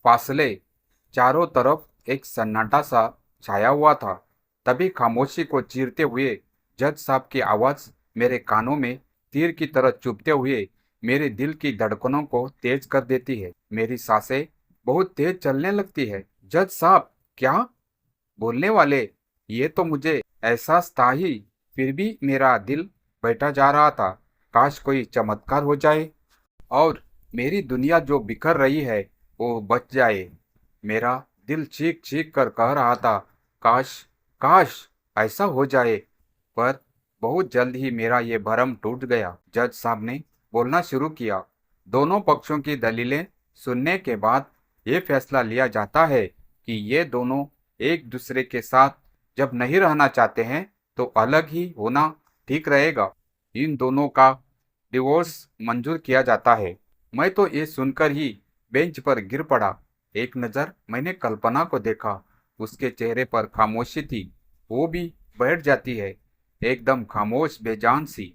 फासले। चारों तरफ एक सन्नाटा सा छाया हुआ था। तभी खामोशी को चीरते हुए जज साहब की आवाज मेरे कानों में तीर की तरह चुभते हुए मेरे दिल की धड़कनों को तेज कर देती है। मेरी सांसें बहुत तेज चलने लगती है। जज साहब, क्या बोलने वाले? ये तो मुझे एहसास था ही, फिर भी मेरा दिल बैठा जा रहा था। काश कोई चमत्कार हो जाए और मेरी दुनिया जो बिखर रही है वो बच जाए। मेरा दिल चीख चीख कर कह रहा था, काश, काश ऐसा हो जाए। पर बहुत जल्द ही मेरा ये भरम टूट गया। जज साहब ने बोलना शुरू किया। दोनों पक्षों की दलीलें सुनने के बाद ये फैसला लिया जाता है कि ये दोनों एक दूसरे के साथ जब नहीं रहना चाहते हैं तो अलग ही होना ठीक रहेगा। इन दोनों का डिवोर्स मंजूर किया जाता है। मैं तो ये सुनकर ही बेंच पर गिर पड़ा। एक नज़र मैंने कल्पना को देखा। उसके चेहरे पर खामोशी थी। वो भी बैठ जाती है, एकदम खामोश बेजान सी।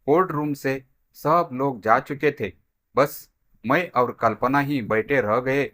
कोर्ट रूम से सब लोग जा चुके थे। बस मैं और कल्पना ही बैठे रह गए।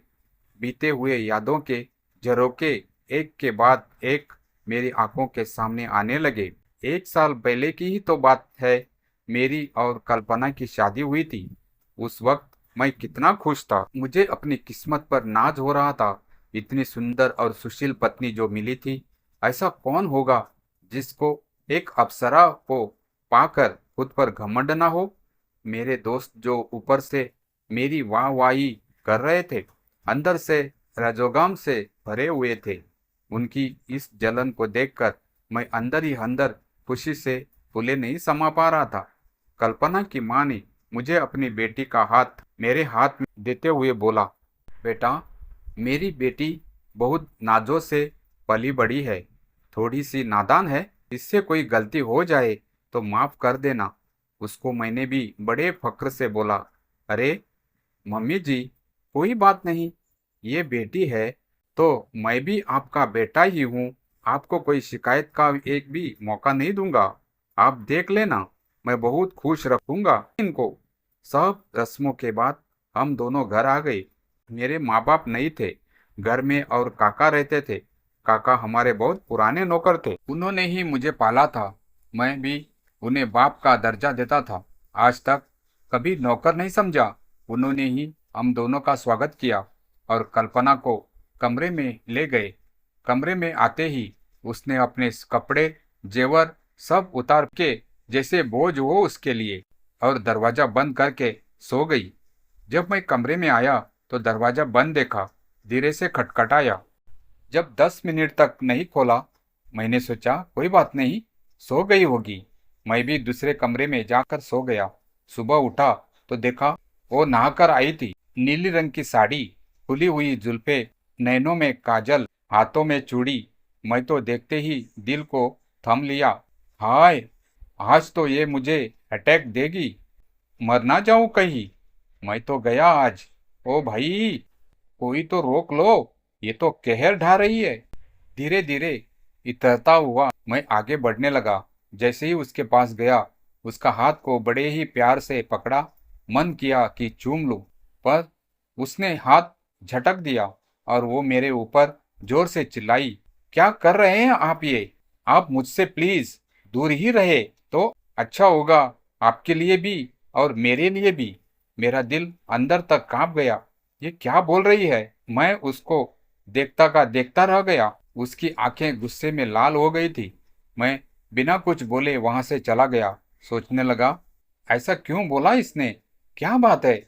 बीते हुए यादों के झरोके एक के बाद एक मेरी आंखों के सामने आने लगे। 1 साल पहले की ही तो बात है, मेरी और कल्पना की शादी हुई थी। उस वक्त मैं कितना खुश था। मुझे अपनी किस्मत पर नाज हो रहा था। इतनी सुंदर और सुशील पत्नी जो मिली थी। ऐसा कौन होगा जिसको एक अप्सरा को पाकर खुद पर घमंड ना हो। मेरे दोस्त जो ऊपर से मेरी वाहवाही कर रहे थे, अंदर से रजोगाम से भरे हुए थे। उनकी इस जलन को देखकर मैं अंदर ही अंदर खुशी से फूले नहीं समा पा रहा था। कल्पना की माँ ने मुझे अपनी बेटी का हाथ मेरे हाथ में देते हुए बोला, बेटा, मेरी बेटी बहुत नाजों से पली बड़ी है, थोड़ी सी नादान है। इससे कोई गलती हो जाए तो माफ कर देना। उसको मैंने भी बड़े फक्र से बोला, अरे मम्मी जी, कोई बात नहीं, ये बेटी है तो मैं भी आपका बेटा ही हूँ। आपको कोई शिकायत का एक भी मौका नहीं दूंगा। आप देख लेना, मैं बहुत खुश रखूंगा इनको। सब रस्मों के बाद हम दोनों घर आ गए। मेरे माँ बाप नहीं थे घर में और काका रहते थे। काका हमारे बहुत पुराने नौकर थे। उन्होंने ही मुझे पाला था। मैं भी उन्हें बाप का दर्जा देता था। आज तक कभी नौकर नहीं समझा। उन्होंने ही हम दोनों का स्वागत किया और कल्पना को कमरे में ले गए। कमरे में आते ही उसने अपने कपड़े जेवर सब उतार के जैसे बोझ हो उसके लिए, और दरवाजा बंद करके सो गई। जब मैं कमरे में आया तो दरवाजा बंद देखा। धीरे से खटखटाया। जब 10 मिनट तक नहीं खोला, मैंने सोचा कोई बात नहीं, सो गई होगी। मैं भी दूसरे कमरे में जाकर सो गया। सुबह उठा तो देखा वो नहाकर आई थी। नीली रंग की साड़ी, खुली हुई जुल्फे, नैनों में काजल, हाथों में चूड़ी। मैं तो देखते ही दिल को थम लिया। हाय, आज तो ये मुझे अटैक देगी, मर ना जाऊं कहीं। मैं तो गया आज। ओ भाई, कोई तो रोक लो, ये तो कहर ढा रही है। धीरे धीरे इतरता हुआ मैं आगे बढ़ने लगा। जैसे ही उसके पास गया, उसका हाथ को बड़े ही प्यार से पकड़ा। मन किया कि चूम लूं, पर उसने हाथ झटक दिया और वो मेरे ऊपर जोर से चिल्लाई, क्या कर रहे हैं आप ये? आप मुझसे प्लीज दूर ही रहे तो अच्छा होगा, आपके लिए भी और मेरे लिए भी। मेरा दिल अंदर तक कांप गया। ये क्या बोल रही है? मैं उसको देखता का देखता रह गया। उसकी आंखें गुस्से में लाल हो गई थी। मैं बिना कुछ बोले वहां से चला गया। सोचने लगा, ऐसा क्यों बोला इसने? क्या बात है?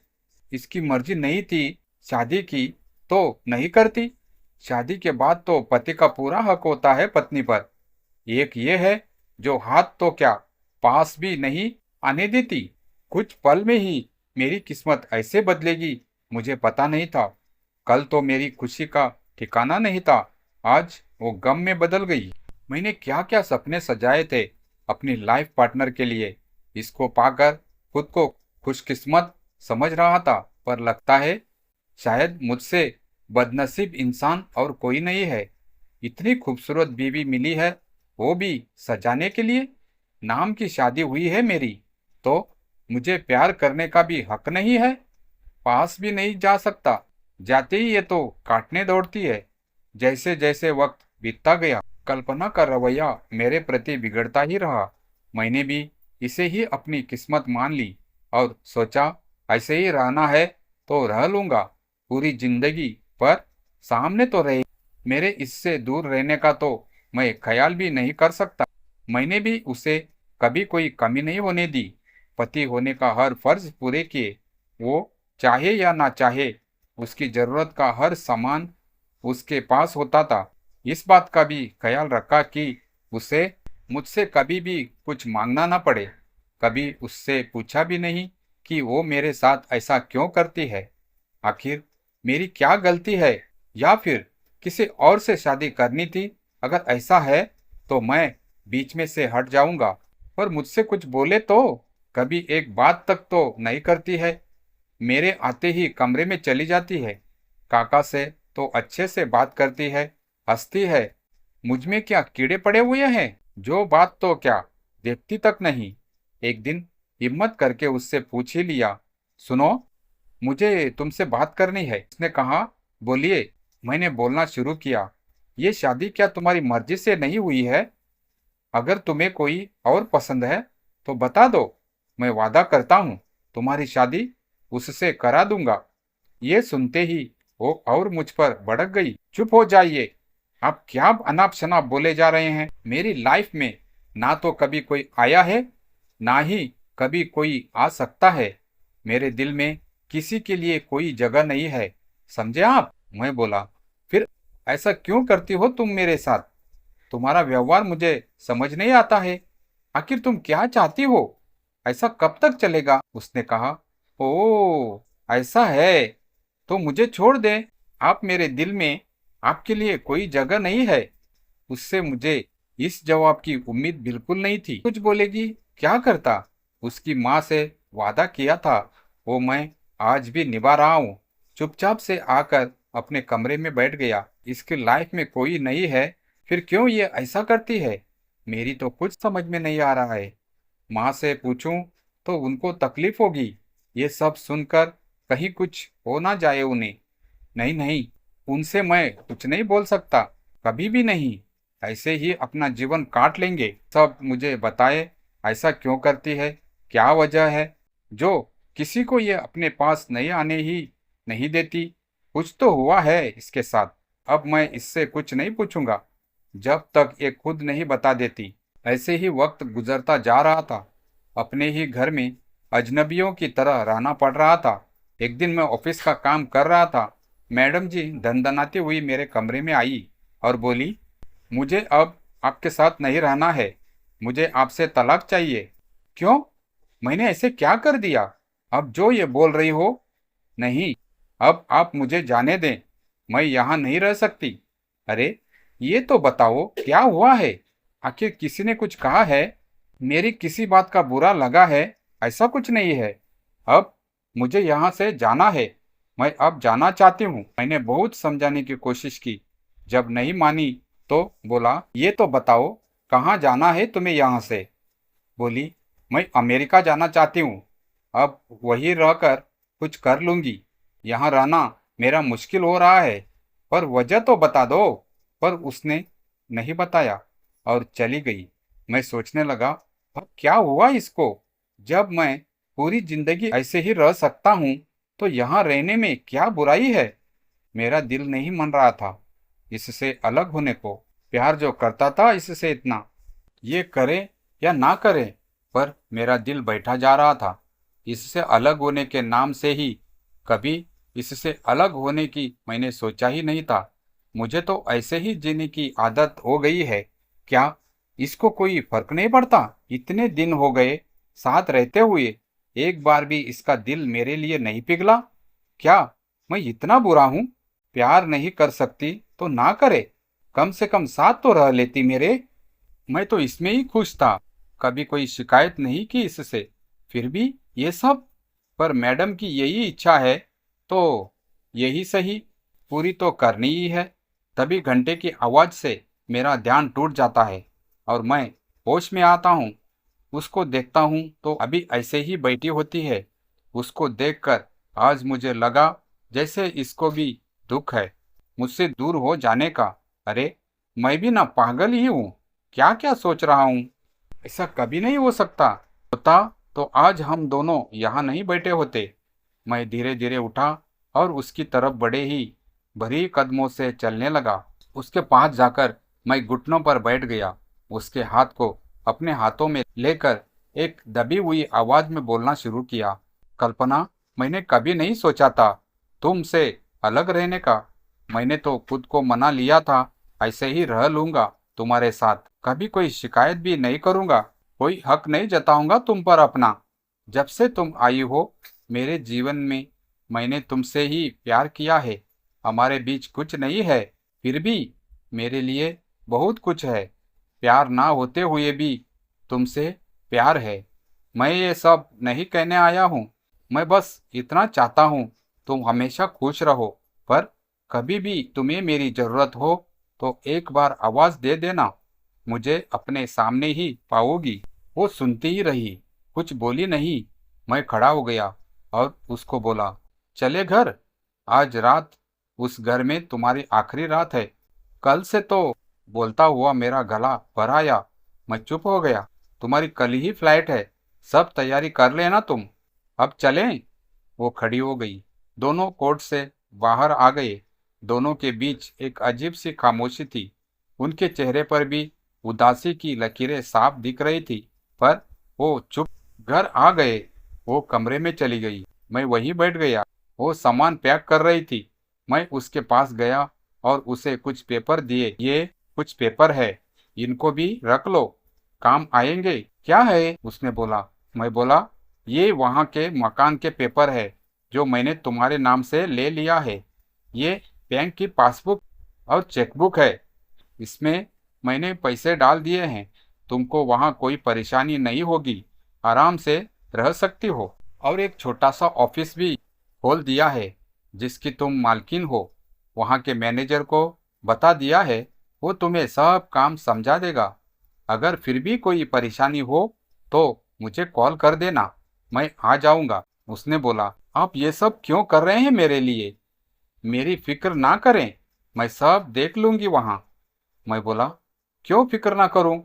इसकी मर्जी नहीं थी शादी की तो नहीं करती। शादी के बाद तो पति का पूरा हक होता है पत्नी पर। एक ये है जो हाथ तो क्या पास भी नहीं आने देती। कुछ पल में ही मेरी किस्मत ऐसे बदलेगी, मुझे पता नहीं था। कल तो मेरी खुशी का ठिकाना नहीं था, आज वो गम में बदल गई। मैंने क्या क्या सपने सजाए थे अपनी लाइफ पार्टनर के लिए। इसको पाकर खुद को खुशकिस्मत समझ रहा था, पर लगता है शायद मुझसे बदनसीब इंसान और कोई नहीं है। इतनी खूबसूरत बीवी मिली है, वो भी सजाने के लिए। नाम की शादी हुई है मेरी, तो मुझे प्यार करने का भी हक नहीं है? पास भी नहीं जा सकता? जाते ही ये तो काटने दौड़ती है। जैसे जैसे वक्त बीतता गया, कल्पना का रवैया मेरे प्रति बिगड़ता ही रहा। मैंने भी इसे ही अपनी किस्मत मान ली और सोचा ऐसे ही रहना है तो रह लूंगा पूरी जिंदगी, पर सामने तो रहे मेरे, इससे दूर रहने का तो मैं ख्याल भी नहीं कर सकता। मैंने भी उसे कभी कोई कमी नहीं होने दी। पति होने का हर फर्ज पूरे किए। वो चाहे या ना चाहे, उसकी जरूरत का हर सामान उसके पास होता था। इस बात का भी ख्याल रखा कि उसे मुझसे कभी भी कुछ मांगना ना पड़े। कभी उससे पूछा भी नहीं कि वो मेरे साथ ऐसा क्यों करती है। आखिर मेरी क्या गलती है, या फिर किसी और से शादी करनी थी? अगर ऐसा है तो मैं बीच में से हट जाऊंगा, पर मुझसे कुछ बोले तो कभी एक बात तक तो नहीं करती है। मेरे आते ही कमरे में चली जाती है। काका से तो अच्छे से बात करती है, हंसती है। मुझ में क्या कीड़े पड़े हुए हैं? जो बात तो क्या, देखती तक नहीं। एक दिन हिम्मत करके उससे पूछ ही लिया, सुनो, मुझे तुमसे बात करनी है। उसने कहा, बोलिए। मैंने बोलना शुरू किया, ये शादी क्या तुम्हारी मर्जी से नहीं हुई है? अगर तुम्हें कोई और पसंद है तो बता दो, मैं वादा करता हूँ तुम्हारी शादी उससे करा दूंगा। ये सुनते ही वो और मुझ पर भड़क गई। चुप हो जाइए, आप क्या अनाप शनाप बोले जा रहे हैं? मेरी लाइफ में ना तो कभी कोई आया है, ना ही कभी कोई आ सकता है। मेरे दिल में किसी के लिए कोई जगह नहीं है, समझे आप? मैं बोला, फिर ऐसा क्यों करती हो तुम मेरे साथ? तुम्हारा व्यवहार मुझे समझ नहीं आता है। आखिर तुम क्या चाहती हो? ऐसा कब तक चलेगा? उसने कहा, ओ ऐसा है तो मुझे छोड़ दे। आप मेरे दिल में, आपके लिए कोई जगह नहीं है। उससे मुझे इस जवाब की उम्मीद बिल्कुल नहीं थी। कुछ बोलेगी, क्या करता? उसकी माँ से वादा किया था वो मैं आज भी निभा रहा हूँ। चुपचाप से आकर अपने कमरे में बैठ गया। इसकी लाइफ में कोई नहीं है, फिर क्यों ये ऐसा करती है? मेरी तो कुछ समझ में नहीं आ रहा है। माँ से पूछूं तो उनको तकलीफ होगी ये सब सुनकर, कहीं कुछ हो ना जाए उन्हें। नहीं नहीं, उनसे मैं कुछ नहीं बोल सकता, कभी भी नहीं। ऐसे ही अपना जीवन काट लेंगे। सब मुझे बताए, ऐसा क्यों करती है, क्या वजह है जो किसी को ये अपने पास नहीं आने ही नहीं देती? कुछ तो हुआ है इसके साथ। अब मैं इससे कुछ नहीं पूछूंगा जब तक ये खुद नहीं बता देती। ऐसे ही वक्त गुजरता जा रहा था। अपने ही घर में अजनबियों की तरह रहना पड़ रहा था। एक दिन मैं ऑफिस का काम कर रहा था। मैडम जी दनदनाती हुई मेरे कमरे में आई और बोली, मुझे अब आपके साथ नहीं रहना है। मुझे आपसे तलाक चाहिए। क्यों? मैंने ऐसे क्या कर दिया? अब जो ये बोल रही हो? नहीं, अब आप मुझे जाने दें, मैं यहाँ नहीं रह सकती। अरे ये तो बताओ क्या हुआ है? आखिर किसी ने कुछ कहा है? मेरी किसी बात का बुरा लगा है? ऐसा कुछ नहीं है। अब मुझे यहाँ से जाना है, मैं अब जाना चाहती हूँ। मैंने बहुत समझाने की कोशिश की। जब नहीं मानी तो बोला, ये तो बताओ कहाँ जाना है तुम्हें यहाँ से? बोली, मैं अमेरिका जाना चाहती हूँ। अब वहीं रहकर कुछ कर लूंगी। यहाँ रहना मेरा मुश्किल हो रहा है, पर वजह तो बता दो। पर उसने नहीं बताया और चली गई। मैं सोचने लगा, अब क्या हुआ इसको? जब मैं पूरी जिंदगी ऐसे ही रह सकता हूँ तो यहाँ रहने में क्या बुराई है? मेरा दिल नहीं मान रहा था इससे अलग होने को। प्यार जो करता था इससे इतना, ये करे या ना करे, पर मेरा दिल बैठा जा रहा था। इससे अलग होने के नाम से ही कभी इससे अलग होने की मैंने सोचा ही नहीं था। मुझे तो ऐसे ही जीने की आदत हो गई है। क्या इसको कोई फर्क नहीं पड़ता? इतने दिन हो गए साथ रहते हुए, एक बार भी इसका दिल मेरे लिए नहीं पिघला? क्या मैं इतना बुरा हूं? प्यार नहीं कर सकती तो ना करे, कम से कम साथ तो रह लेती मेरे। मैं तो इसमें ही खुश था, कभी कोई शिकायत नहीं की इससे। फिर भी ये सब, पर मैडम की यही इच्छा है तो यही सही, पूरी तो करनी ही है। तभी घंटे की आवाज़ से मेरा ध्यान टूट जाता है और मैं होश में आता हूँ। उसको देखता हूँ तो अभी ऐसे ही बैठी होती है। उसको देखकर आज मुझे लगा जैसे इसको भी दुख है मुझसे दूर हो जाने का। अरे मैं भी ना पागल ही हूँ, क्या क्या सोच रहा हूँ। ऐसा कभी नहीं हो सकता। होता तो आज हम दोनों यहाँ नहीं बैठे होते। मैं धीरे धीरे उठा और उसकी तरफ बड़े ही भरी कदमों से चलने लगा। उसके पास जाकर मैं घुटनों पर बैठ गया। उसके हाथ को अपने हाथों में लेकर एक दबी हुई आवाज में बोलना शुरू किया। कल्पना, मैंने कभी नहीं सोचा था तुमसे अलग रहने का। मैंने तो खुद को मना लिया था, ऐसे ही रह लूंगा तुम्हारे साथ, कभी कोई शिकायत भी नहीं करूंगा, कोई हक नहीं जताऊंगा तुम पर अपना। जब से तुम आई हो मेरे जीवन में मैंने तुमसे ही प्यार किया है। हमारे बीच कुछ नहीं है, फिर भी मेरे लिए बहुत कुछ है। प्यार ना होते हुए भी तुमसे प्यार है। मैं ये सब नहीं कहने आया हूँ, मैं बस इतना चाहता हूँ तुम हमेशा खुश रहो। पर कभी भी तुम्हें मेरी जरूरत हो तो एक बार आवाज दे देना, मुझे अपने सामने ही पाओगी। वो सुनती ही रही, कुछ बोली नहीं। मैं खड़ा हो गया और उसको बोला, चले घर। आज रात उस घर में तुम्हारी आखिरी रात है। कल से तो, बोलता हुआ मेरा गला भर आया। मैं चुप हो गया। तुम्हारी कल ही फ्लाइट है, सब तैयारी कर लेना तुम। अब चलें। वो खड़ी हो गई। दोनों कोर्ट से बाहर आ गए। दोनों के बीच एक अजीब सी खामोशी थी। उनके चेहरे पर भी उदासी की लकीरें साफ दिख रही थी। पर वो चुप। घर आ गए। वो कमरे में चली गई। मैं वहीं बैठ गया। वो सामान पैक कर रही थी। मैं उसके पास गया और उसे कुछ पेपर दिए। ये कुछ पेपर है, इनको भी रख लो, काम आएंगे। क्या है? उसने बोला। मैं बोला, ये वहाँ के मकान के पेपर है जो मैंने तुम्हारे नाम से ले लिया है। ये बैंक की पासबुक और चेकबुक है, इसमें मैंने पैसे डाल दिए हैं। तुमको वहाँ कोई परेशानी नहीं होगी, आराम से रह सकती हो। और एक छोटा सा ऑफिस भी खोल दिया है जिसकी तुम मालकिन हो। वहाँ के मैनेजर को बता दिया है, वो तुम्हें सब काम समझा देगा। अगर फिर भी कोई परेशानी हो तो मुझे कॉल कर देना, मैं आ जाऊंगा। उसने बोला, आप ये सब क्यों कर रहे हैं मेरे लिए? मेरी फिक्र ना करें, मैं सब देख लूंगी वहाँ। मैं बोला, क्यों फिक्र ना करूं?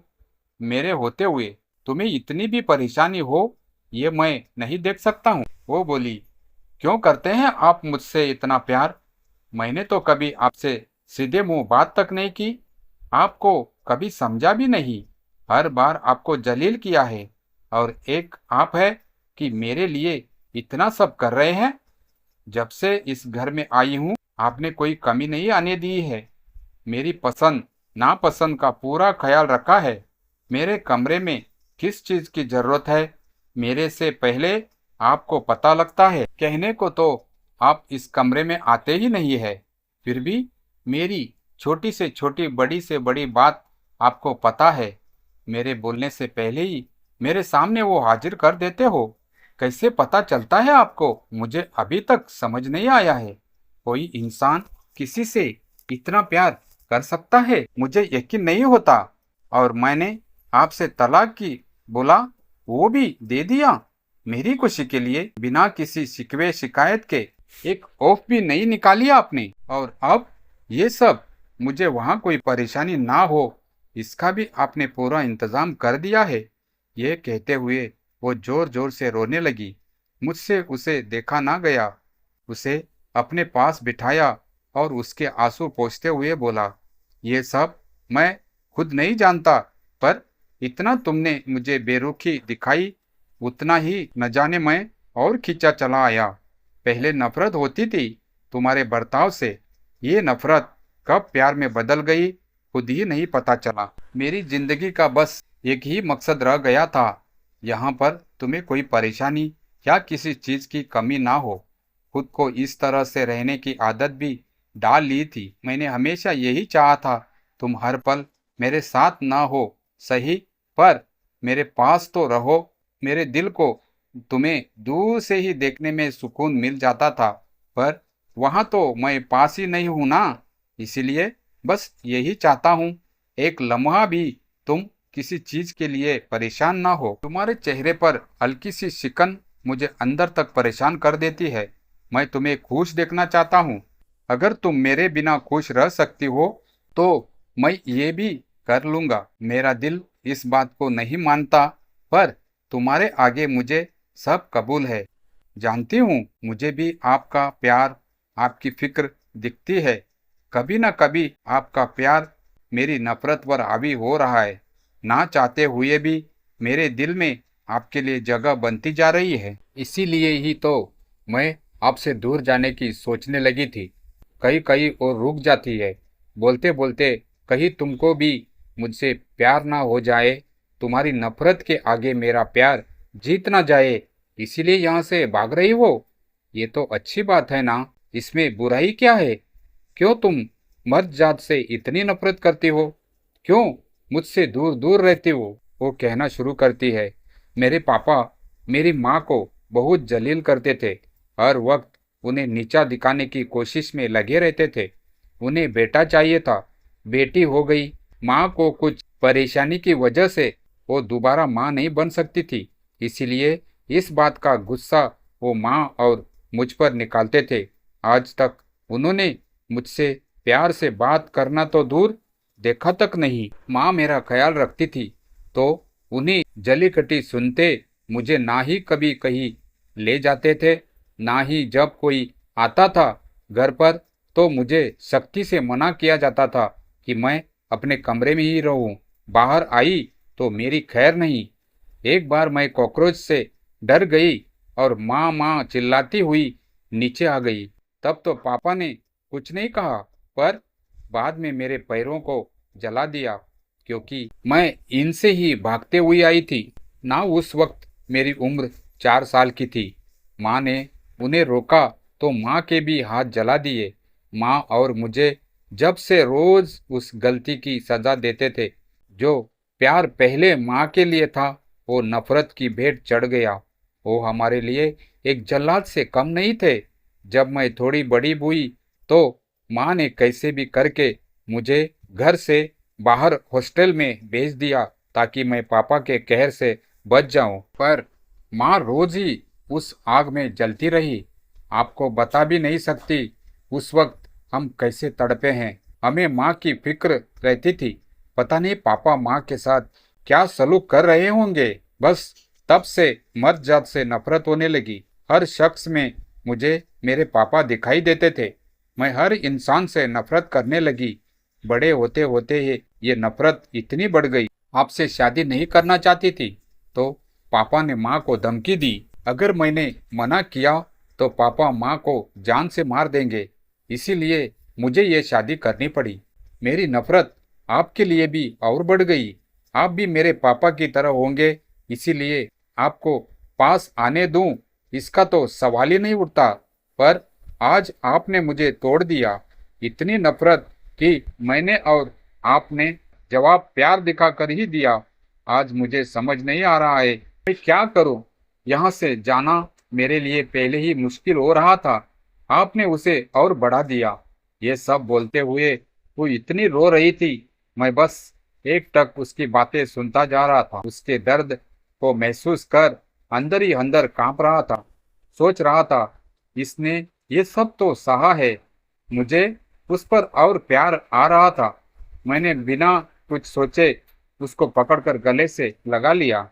मेरे होते हुए तुम्हें इतनी भी परेशानी हो ये मैं नहीं देख सकता हूँ। वो बोली, क्यों करते हैं आप मुझसे इतना प्यार? मैंने तो कभी आपसे सीधे मुंह बात तक नहीं की, आपको कभी समझा भी नहीं। हर बार आपको जलील किया है, और एक आप है कि मेरे लिए इतना सब कर रहे हैं। जब से इस घर में आई हूँ आपने कोई कमी नहीं आने दी है। मेरी पसंद नापसंद का पूरा ख्याल रखा है। मेरे कमरे में किस चीज की जरूरत है मेरे से पहले आपको पता लगता है। कहने को तो आप इस कमरे में आते ही नहीं है, फिर भी मेरी छोटी से छोटी बड़ी से बड़ी बात आपको पता है। मेरे बोलने से पहले ही मेरे सामने वो हाजिर कर देते हो। कैसे पता चलता है आपको? मुझे अभी तक समझ नहीं आया है, कोई इंसान किसी से इतना प्यार कर सकता है? मुझे यकीन नहीं होता। और मैंने आपसे तलाक की बोला, वो भी दे दिया मेरी खुशी के लिए, बिना किसी शिकवे शिकायत के। एक औफ भी नहीं निकाली आपने। और अब ये सब, मुझे वहाँ कोई परेशानी ना हो इसका भी आपने पूरा इंतजाम कर दिया है। ये कहते हुए वो जोर जोर से रोने लगी। मुझसे उसे देखा ना गया। उसे अपने पास बिठाया और उसके आंसू पोंछते हुए बोला, ये सब मैं खुद नहीं जानता, पर इतना तुमने मुझे बेरुखी दिखाई उतना ही न जाने मैं और खींचा चला आया। पहले नफरत होती थी तुम्हारे बर्ताव से, ये नफरत कब प्यार में बदल गई खुद ही नहीं पता चला। मेरी जिंदगी का बस एक ही मकसद रह गया था, यहाँ पर तुम्हें कोई परेशानी या किसी चीज की कमी ना हो। खुद को इस तरह से रहने की आदत भी डाल ली थी। मैंने हमेशा यही चाहा था तुम हर पल मेरे साथ ना हो सही, पर मेरे पास तो रहो। मेरे दिल को तुम्हें दूर से ही देखने में सुकून मिल जाता था, पर वहां तो मैं पास ही नहीं हूं ना। इसीलिए बस यही चाहता हूँ, एक लम्हा भी तुम किसी चीज के लिए परेशान ना हो। तुम्हारे चेहरे पर हल्की सी शिकन मुझे अंदर तक परेशान कर देती है। मैं तुम्हें खुश देखना चाहता हूँ। अगर तुम मेरे बिना खुश रह सकती हो तो मैं ये भी कर लूँगा। मेरा दिल इस बात को नहीं मानता, पर तुम्हारे आगे मुझे सब कबूल है। जानती हूँ मुझे भी आपका प्यार, आपकी फिक्र दिखती है। कभी न कभी आपका प्यार मेरी नफरत पर हावी हो रहा है। ना चाहते हुए भी मेरे दिल में आपके लिए जगह बनती जा रही है। इसीलिए ही तो मैं आपसे दूर जाने की सोचने लगी थी। कहीं कहीं और रुक जाती है, बोलते बोलते कहीं तुमको भी मुझसे प्यार ना हो जाए, तुम्हारी नफरत के आगे मेरा प्यार जीत ना जाए, इसीलिए यहाँ से भाग रही हो। ये तो अच्छी बात है ना, इसमें बुराई क्या है? क्यों तुम मर्द जात से इतनी नफरत करती हो? क्यों मुझसे दूर दूर रहती हो? वो कहना शुरू करती है। मेरे पापा मेरी माँ को बहुत जलील करते थे। हर वक्त उन्हें नीचा दिखाने की कोशिश में लगे रहते थे। उन्हें बेटा चाहिए था, बेटी हो गई। माँ को कुछ परेशानी की वजह से वो दोबारा माँ नहीं बन सकती थी। इसीलिए इस बात का गुस्सा वो माँ और मुझ पर निकालते थे। आज तक उन्होंने मुझसे प्यार से बात करना तो दूर देखा तक नहीं। माँ मेरा ख्याल रखती थी तो उन्हीं जली कटी सुनते मुझे ना ही कभी कहीं ले जाते थे, ना ही जब कोई आता था घर पर तो मुझे सख्ती से मना किया जाता था कि मैं अपने कमरे में ही रहूं। बाहर आई तो मेरी खैर नहीं। एक बार मैं कॉकरोच से डर गई और माँ माँ चिल्लाती हुई नीचे आ गई। तब तो पापा ने कुछ नहीं कहा, पर बाद में मेरे पैरों को जला दिया, क्योंकि मैं इनसे ही भागते हुए आई थी ना। उस वक्त मेरी उम्र 4 साल की थी। माँ ने उन्हें रोका तो माँ के भी हाथ जला दिए। माँ और मुझे जब से रोज उस गलती की सजा देते थे। जो प्यार पहले माँ के लिए था वो नफरत की भेंट चढ़ गया। वो हमारे लिए एक जल्लाद से कम नहीं थे। जब मैं थोड़ी बड़ी हुई तो माँ ने कैसे भी करके मुझे घर से बाहर हॉस्टल में भेज दिया ताकि मैं पापा के कहर से बच जाऊं। पर माँ रोज ही उस आग में जलती रही। आपको बता भी नहीं सकती उस वक्त हम कैसे तड़पे हैं। हमें माँ की फिक्र रहती थी। पता नहीं पापा माँ के साथ क्या सलूक कर रहे होंगे। बस तब से मर्द जात से नफरत होने लगी। हर शख्स में मुझे मेरे पापा दिखाई देते थे। मैं हर इंसान से नफरत करने लगी। बड़े होते होते ही ये नफरत इतनी बढ़ गई। आपसे शादी नहीं करना चाहती थी तो पापा ने माँ को धमकी दी। अगर मैंने मना किया तो पापा माँ को जान से मार देंगे। इसीलिए मुझे ये शादी करनी पड़ी। मेरी नफरत आपके लिए भी और बढ़ गई। आप भी मेरे पापा की तरह होंगे, इसीलिए आपको पास आने दूं इसका तो सवाल ही नहीं उठता। पर आज आपने मुझे तोड़ दिया। इतनी नफरत कि मैंने और आपने जवाब प्यार दिखाकर ही दिया। आज मुझे समझ नहीं आ रहा है मैं क्या करूं। यहाँ से जाना मेरे लिए पहले ही मुश्किल हो रहा था, आपने उसे और बढ़ा दिया। ये सब बोलते हुए वो इतनी रो रही थी। मैं बस एक टक उसकी बातें सुनता जा रहा था। उसके दर्द को महसूस कर अंदर ही अंदर कांप रहा था। सोच रहा था इसने ये सब तो सहा है, मुझे उस पर और प्यार आ रहा था। मैंने बिना कुछ सोचे उसको पकड़कर गले से लगा लिया।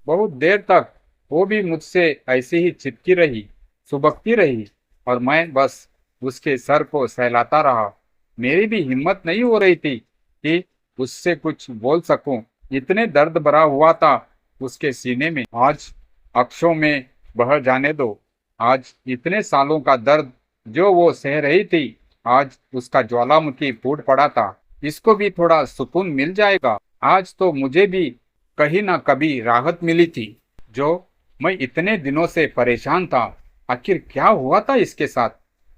बहुत देर तक वो भी मुझसे ऐसे ही चिपकी रही, सुबकती रही और मैं बस उसके सर को सहलाता रहा। मेरी भी हिम्मत नहीं हो रही थी कि उससे कुछ बोल सकूं। इतने दर्द भरा हुआ था उसके सीने में। आज अक्षों में बह जाने दो। आज इतने सालों का दर्द जो वो सह रही थी, आज उसका ज्वालामुखी फूट पड़ा था। इसको भी थोड़ा सुकून मिल जाएगा। आज तो मुझे भी कहीं ना कभी राहत मिली थी। जो मैं इतने दिनों से परेशान था, आखिर क्या हुआ था इसके साथ,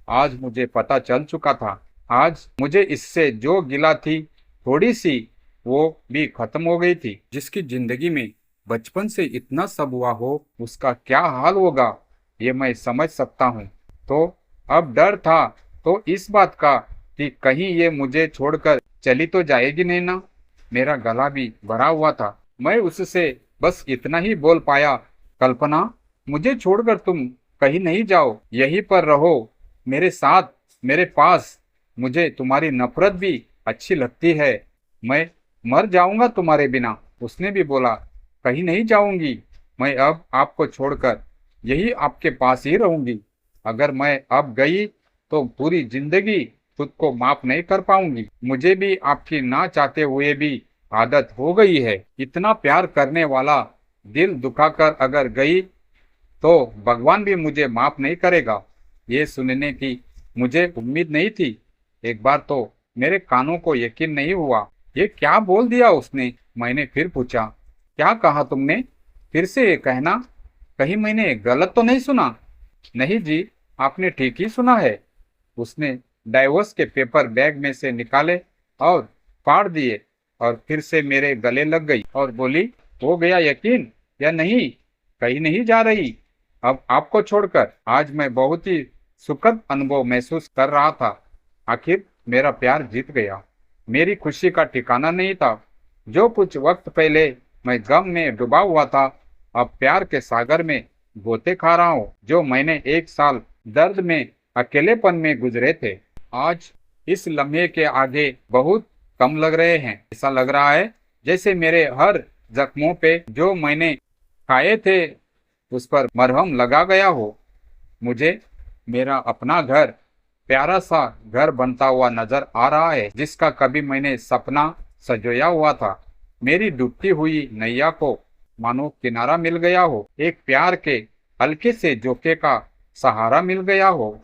आज मुझे पता चल चुका था। आज मुझे इससे जो गिला थी थोड़ी सी, वो भी खत्म हो गई थी। जिसकी जिंदगी में बचपन से इतना सब हुआ हो उसका क्या हाल होगा ये मैं समझ सकता हूँ। तो अब डर था तो इस बात का कि कहीं ये मुझे छोड़कर चली तो जाएगी नहीं ना। मेरा गला भी भरा हुआ था। मैं उससे बस इतना ही बोल पाया, कल्पना मुझे छोड़कर तुम कहीं नहीं जाओ, यहीं पर रहो मेरे साथ, मेरे पास। मुझे तुम्हारी नफरत भी अच्छी लगती है। मैं मर जाऊंगा तुम्हारे बिना। उसने भी बोला, कहीं नहीं जाऊंगी, मैं अब आपको छोड़कर यही आपके पास ही रहूंगी। अगर मैं अब गई तो पूरी जिंदगी खुद को माफ नहीं कर पाऊंगी। मुझे भी आपकी ना चाहते हुए भी आदत हो गई है। इतना प्यार करने वाला दिल दुखाकर अगर गई तो भगवान भी मुझे माफ नहीं करेगा। ये सुनने की मुझे उम्मीद नहीं थी। एक बार तो मेरे कानों को यकीन नहीं हुआ। ये क्या बोल दिया उसने? मैंने फिर पूछा, क्या कहा तुमने? फिर से ये कहना, कहीं मैंने गलत तो नहीं सुना? नहीं जी, आपने ठीक ही सुना है। उसने डाइवोर्स के पेपर बैग में से निकाले और फाड़ दिए और फिर से मेरे गले लग गई और बोली, हो गया यकीन या नहीं? कहीं नहीं जा रही अब आपको छोड़कर। आज मैं बहुत ही सुखद अनुभव महसूस कर रहा था। आखिर मेरा प्यार जीत गया। मेरी खुशी का ठिकाना नहीं था। जो कुछ वक्त पहले मैं गम में डूबा हुआ था, अब प्यार के सागर में गोते खा रहा हूँ। जो मैंने 1 साल दर्द में अकेलेपन में गुजरे थे, आज इस लम्हे के आगे बहुत कम लग रहे हैं। ऐसा लग रहा है जैसे मेरे हर जख्मों पे जो मैंने खाए थे उस पर मरहम लगा गया हो। मुझे मेरा अपना घर, प्यारा सा घर बनता हुआ नजर आ रहा है, जिसका कभी मैंने सपना सजोया हुआ था। मेरी डूबती हुई नैया को मानो किनारा मिल गया हो, एक प्यार के हल्के से झोंके का सहारा मिल गया हो।